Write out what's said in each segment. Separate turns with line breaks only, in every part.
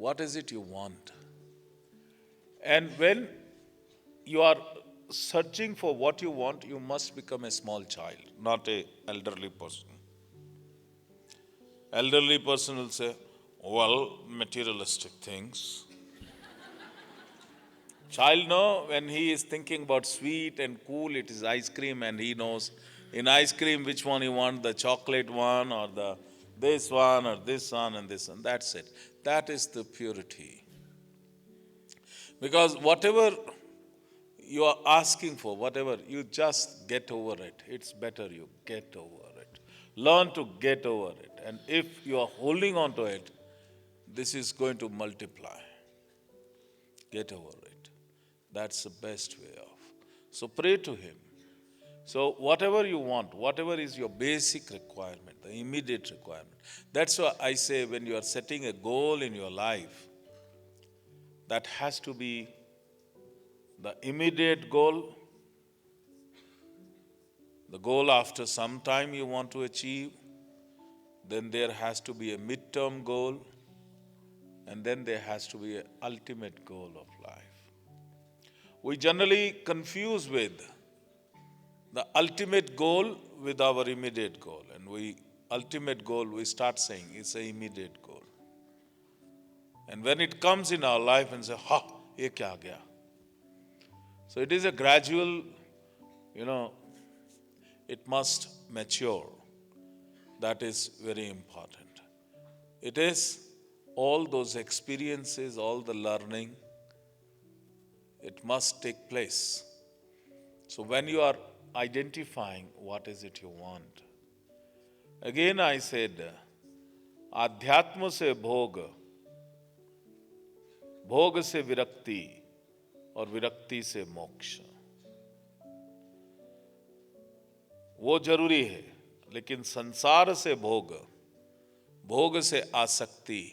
what is it you want? And when you are searching for what you want, you must become a small child, not a elderly person. Elderly person will say, well, materialistic things. Child know when he is thinking about sweet and cool, it is ice cream, and he knows in ice cream which one he want, the chocolate one or the this one or this one and this one. That's it. That is the purity. Because whatever you are asking for, whatever, you just get over it. It's better you get over it. Learn to get over it. And if you are holding on to it, this is going to multiply. Get over it. That's the best way of. So pray to Him. So whatever you want, whatever is your basic requirement, the immediate requirement. That's why I say when you are setting a goal in your life, that has to be the immediate goal, the goal after some time you want to achieve, then there has to be a midterm goal, and then there has to be an ultimate goal of life. We generally confuse with the ultimate goal with our immediate goal. And ultimate goal, we start saying it's an immediate goal. And when it comes in our life and say, ha, ye kya gaya? So it is a gradual, it must mature. That is very important. It is all those experiences, all the learning, it must take place. So when you are identifying what is it you want, again I said, आध्यात्म से भोग, भोग से विरक्ति और विरक्ति से मोक्ष. वो जरूरी है, लेकिन संसार से भोग, भोग से आसक्ति,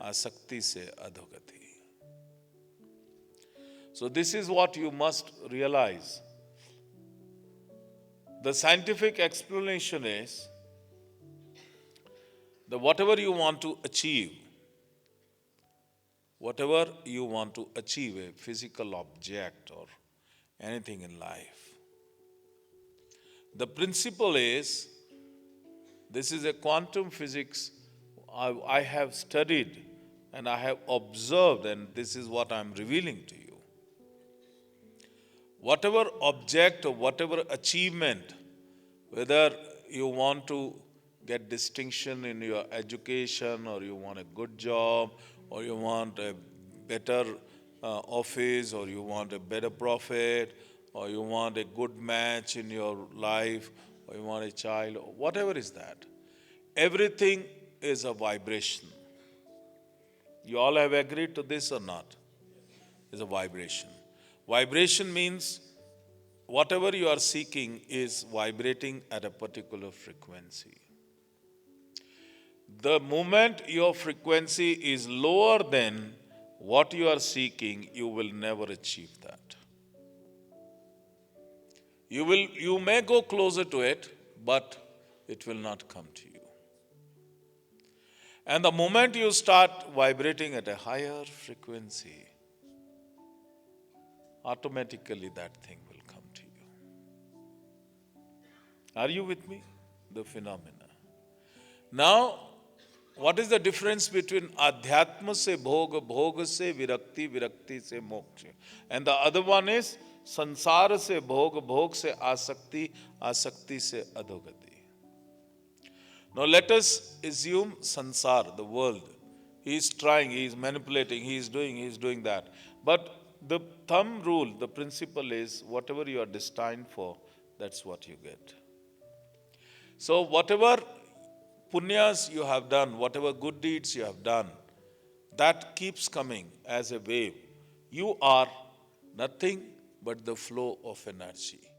आसक्ति से अधोगति. So this is what you must realize. The scientific explanation is that whatever you want to achieve, a physical object or anything in life, the principle is, this is a quantum physics I have studied and I have observed, and this is what I am revealing to you. Whatever object or whatever achievement, whether you want to get distinction in your education, or you want a good job, or you want a better office, or you want a better profit, or you want a good match in your life, or you want a child, or whatever is that, everything is a vibration. You all have agreed to this or not? It's a vibration. Vibration means whatever you are seeking is vibrating at a particular frequency. The moment your frequency is lower than what you are seeking, you will never achieve that. You may go closer to it, but it will not come to you. And the moment you start vibrating at a higher frequency, automatically that thing will come to you. Are you with me? The phenomena. Now, what is the difference between adhyatma se bhog, bhog se virakti, virakti se moksha? And the other one is sansara se bhog, bhog se asakti, asakti se adhogati. Now let us assume sansar, the world. He is trying, he is manipulating, he is doing that. But the thumb rule, the principle is, whatever you are destined for, that's what you get. So whatever punyas you have done, whatever good deeds you have done, that keeps coming as a wave. You are nothing but the flow of energy.